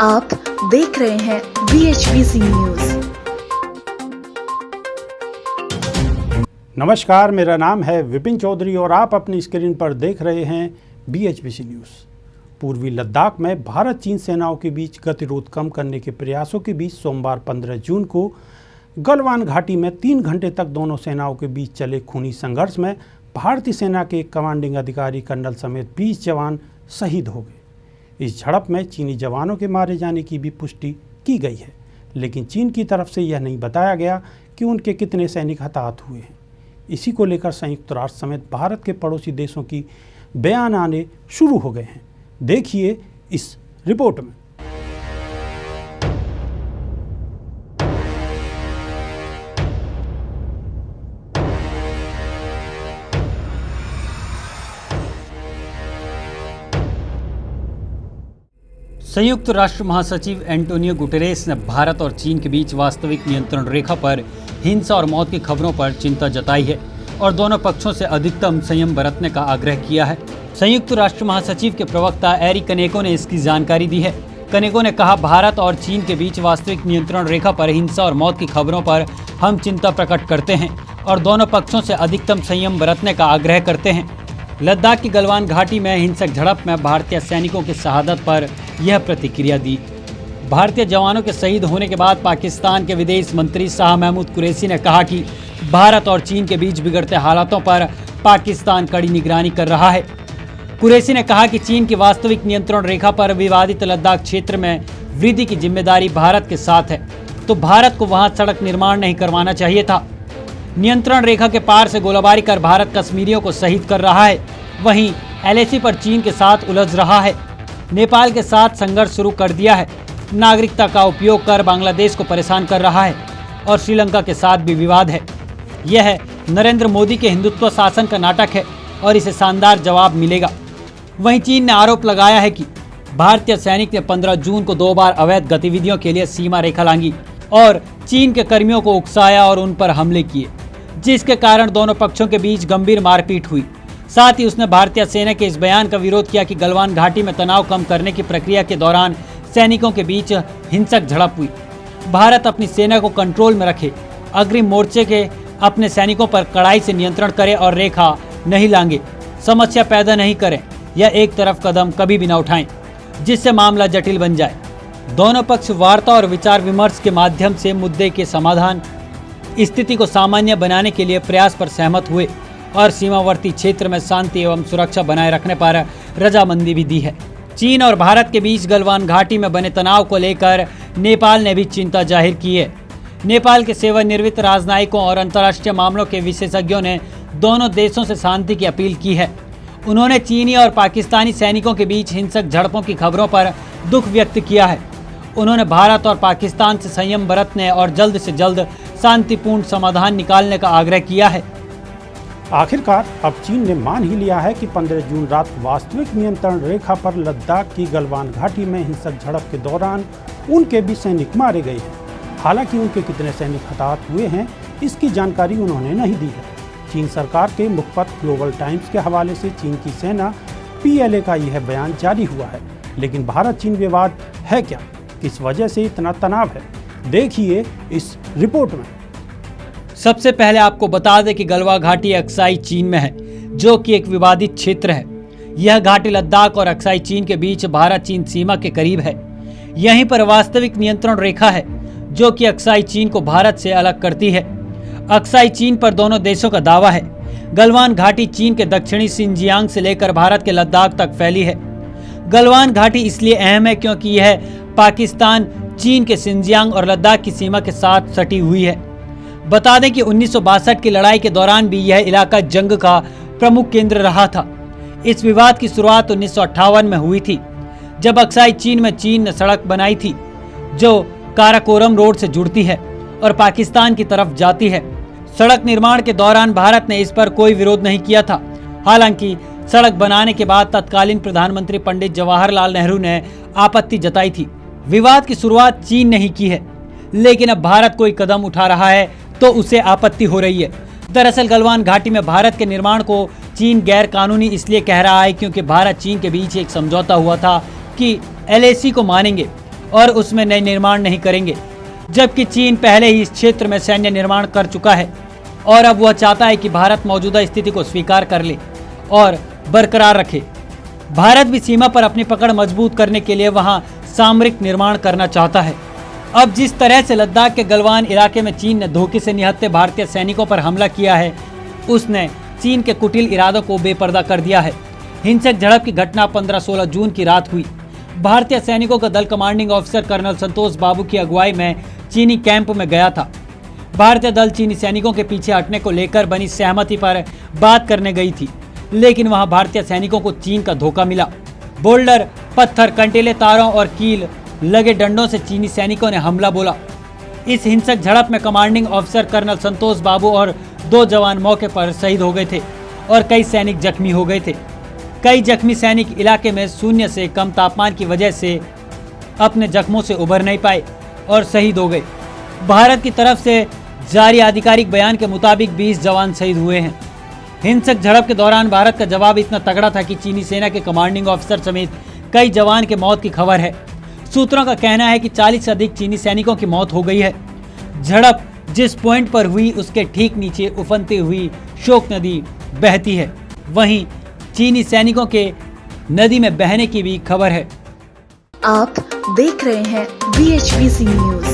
आप देख रहे हैं BHBC न्यूज। नमस्कार, मेरा नाम है विपिन चौधरी और आप अपनी स्क्रीन पर देख रहे हैं BHBC न्यूज। पूर्वी लद्दाख में भारत चीन सेनाओं के बीच गतिरोध कम करने के प्रयासों के बीच सोमवार 15 जून को गलवान घाटी में 3 घंटे तक दोनों सेनाओं के बीच चले खूनी संघर्ष में भारतीय सेना के कमांडिंग अधिकारी कर्नल समेत 20 जवान शहीद हो गए। इस झड़प में चीनी जवानों के मारे जाने की भी पुष्टि की गई है, लेकिन चीन की तरफ से यह नहीं बताया गया कि उनके कितने सैनिक हताहत हुए हैं। इसी को लेकर संयुक्त राष्ट्र समेत भारत के पड़ोसी देशों की बयान आने शुरू हो गए हैं। देखिए इस रिपोर्ट में। संयुक्त राष्ट्र महासचिव एंटोनियो गुटेरेस ने भारत और चीन के बीच वास्तविक नियंत्रण रेखा पर हिंसा और मौत की खबरों पर चिंता जताई है और दोनों पक्षों से अधिकतम संयम बरतने का आग्रह किया है। संयुक्त राष्ट्र महासचिव के प्रवक्ता एरी कनेको ने इसकी जानकारी दी है। कनेको ने कहा, भारत और चीन के बीच वास्तविक नियंत्रण रेखा पर हिंसा और मौत की खबरों पर हम चिंता प्रकट करते हैं और दोनों पक्षों से अधिकतम संयम बरतने का आग्रह करते हैं। लद्दाख की गलवान घाटी में हिंसक झड़प में भारतीय सैनिकों की शहादत पर यह प्रतिक्रिया दी। भारतीय जवानों के शहीद होने के बाद पाकिस्तान के विदेश मंत्री शाह महमूद कुरैशी ने कहा कि भारत और चीन के बीच बिगड़ते हालातों पर पाकिस्तान कड़ी निगरानी कर रहा है। कुरैशी ने कहा कि चीन की वास्तविक नियंत्रण रेखा पर विवादित लद्दाख क्षेत्र में वृद्धि की जिम्मेदारी भारत के साथ है, तो भारत को वहां सड़क निर्माण नहीं करवाना चाहिए था। नियंत्रण रेखा के पार से गोलाबारी कर भारत कश्मीरियों को शहीद कर रहा है, वहीं LAC पर चीन के साथ उलझ रहा है। नेपाल के साथ संघर्ष शुरू कर दिया है, नागरिकता का उपयोग कर बांग्लादेश को परेशान कर रहा है और श्रीलंका के साथ भी विवाद है। यह नरेंद्र मोदी के हिंदुत्व शासन का नाटक है और इसे शानदार जवाब मिलेगा। वहीं चीन ने आरोप लगाया है कि भारतीय सैनिक ने 15 जून को 2 बार अवैध गतिविधियों के लिए सीमा रेखा लांघी और चीन के कर्मियों को उकसाया और उन पर हमले किए, जिसके कारण दोनों पक्षों के बीच गंभीर मारपीट हुई। साथ ही उसने भारतीय सेना के इस बयान का विरोध किया कि गलवान घाटी में तनाव कम करने की प्रक्रिया के दौरान सैनिकों के बीच हिंसक झड़प हुई। भारत अपनी सेना को कंट्रोल में रखे, अग्रिम मोर्चे के अपने सैनिकों पर कड़ाई से नियंत्रण करे और रेखा नहीं लांघे, समस्या पैदा नहीं करें या एक तरफ कदम कभी भी न उठाएं, जिससे मामला जटिल बन जाए। दोनों पक्ष वार्ता और विचार विमर्श के माध्यम से मुद्दे के समाधान, स्थिति को सामान्य बनाने के लिए प्रयास पर सहमत हुए और सीमावर्ती क्षेत्र में शांति एवं सुरक्षा बनाए रखने पर रजामंदी भी दी है। चीन और भारत के बीच गलवान घाटी में बने तनाव को लेकर नेपाल ने भी चिंता जाहिर की है। नेपाल के सेवानिवृत्त राजनयिकों और अंतर्राष्ट्रीय मामलों के विशेषज्ञों ने दोनों देशों से शांति की अपील की है। उन्होंने चीनी और पाकिस्तानी सैनिकों के बीच हिंसक झड़पों की खबरों पर दुख व्यक्त किया है। उन्होंने भारत और पाकिस्तान से संयम बरतने और जल्द से जल्द शांतिपूर्ण समाधान निकालने का आग्रह किया है। आखिरकार अब चीन ने मान ही लिया है कि 15 जून रात वास्तविक नियंत्रण रेखा पर लद्दाख की गलवान घाटी में हिंसक झड़प के दौरान उनके भी सैनिक मारे गए हैं। हालांकि उनके कितने सैनिक हताहत हुए हैं, इसकी जानकारी उन्होंने नहीं दी है। चीन सरकार के मुखपत्र ग्लोबल टाइम्स के हवाले से चीन की सेना PLA का यह बयान जारी हुआ है। लेकिन भारत चीन विवाद है क्या, किस वजह से इतना तनाव है, देखिए इस रिपोर्ट में। सबसे पहले आपको बता दें कि गलवा घाटी अक्साई चीन में है, जो कि एक विवादित क्षेत्र है। यह घाटी लद्दाख और अक्साई चीन के बीच भारत चीन सीमा के करीब है। यहीं पर वास्तविक नियंत्रण रेखा है, जो कि अक्साई चीन को भारत से अलग करती है। अक्साई चीन पर दोनों देशों का दावा है। गलवान घाटी चीन के दक्षिणी सिंजियांग से लेकर भारत के लद्दाख तक फैली है। गलवान घाटी इसलिए अहम है क्योंकि यह पाकिस्तान, चीन के सिंजियांग और लद्दाख की सीमा के साथ सटी हुई है। बता दें कि 1962 की लड़ाई के दौरान भी यह इलाका जंग का प्रमुख केंद्र रहा था। इस विवाद की शुरुआत 1958 में हुई थी, जब अक्साई चीन में चीन ने सड़क बनाई थी, जो काराकोरम रोड से जुड़ती है और पाकिस्तान की तरफ जाती है। सड़क निर्माण के दौरान भारत ने इस पर कोई विरोध नहीं किया था। हालांकि सड़क बनाने के बाद तत्कालीन प्रधानमंत्री पंडित जवाहरलाल नेहरू ने आपत्ति जताई थी। विवाद की शुरुआत चीन ने ही की है, लेकिन अब भारत कोई कदम उठा रहा है तो उसे आपत्ति हो रही है। दरअसल गलवान घाटी में भारत के निर्माण को चीन गैर कानूनी इसलिए कह रहा है क्योंकि भारत चीन के बीच एक समझौता हुआ था कि LAC को मानेंगे और उसमें नए निर्माण नहीं करेंगे, जबकि चीन पहले ही इस क्षेत्र में सैन्य निर्माण कर चुका है और अब वह चाहता है कि भारत मौजूदा स्थिति को स्वीकार कर ले और बरकरार रखे। भारत भी सीमा पर अपनी पकड़ मजबूत करने के लिए वहां सामरिक निर्माण करना चाहता है। अब जिस तरह से लद्दाख के गलवान इलाके में चीन ने धोखे से निहत्थे भारतीय सैनिकों पर हमला किया है, उसने चीन के कुटिल इरादों को बेपर्दा कर दिया है। हिंसक झड़प की घटना 15-16 जून की रात हुई। भारतीय सैनिकों का दल कमांडिंग ऑफिसर कर्नल संतोष बाबू की अगुवाई में चीनी कैंप में गया था। भारतीय दल चीनी सैनिकों के पीछे हटने को लेकर बनी सहमति पर बात करने गई थी, लेकिन वहां भारतीय सैनिकों को चीन का धोखा मिला। बोल्डर, पत्थर, कंटीले तारों और कील लगे डंडों से चीनी सैनिकों ने हमला बोला। इस हिंसक झड़प में कमांडिंग ऑफिसर कर्नल संतोष बाबू और 2 जवान मौके पर शहीद हो गए थे और कई सैनिक जख्मी हो गए थे। कई जख्मी सैनिक इलाके में 0 से कम तापमान की वजह से अपने जख्मों से उबर नहीं पाए और शहीद हो गए। भारत की तरफ से जारी आधिकारिक बयान के मुताबिक 20 जवान शहीद हुए हैं। हिंसक झड़प के दौरान भारत का जवाब इतना तगड़ा था कि चीनी सेना के कमांडिंग ऑफिसर समेत कई जवान के मौत की खबर है। सूत्रों का कहना है कि 40 से अधिक चीनी सैनिकों की मौत हो गई है। झड़प जिस पॉइंट पर हुई उसके ठीक नीचे उफनती हुई शोक नदी बहती है। वहीं चीनी सैनिकों के नदी में बहने की भी खबर है। आप देख रहे हैं BHBC न्यूज।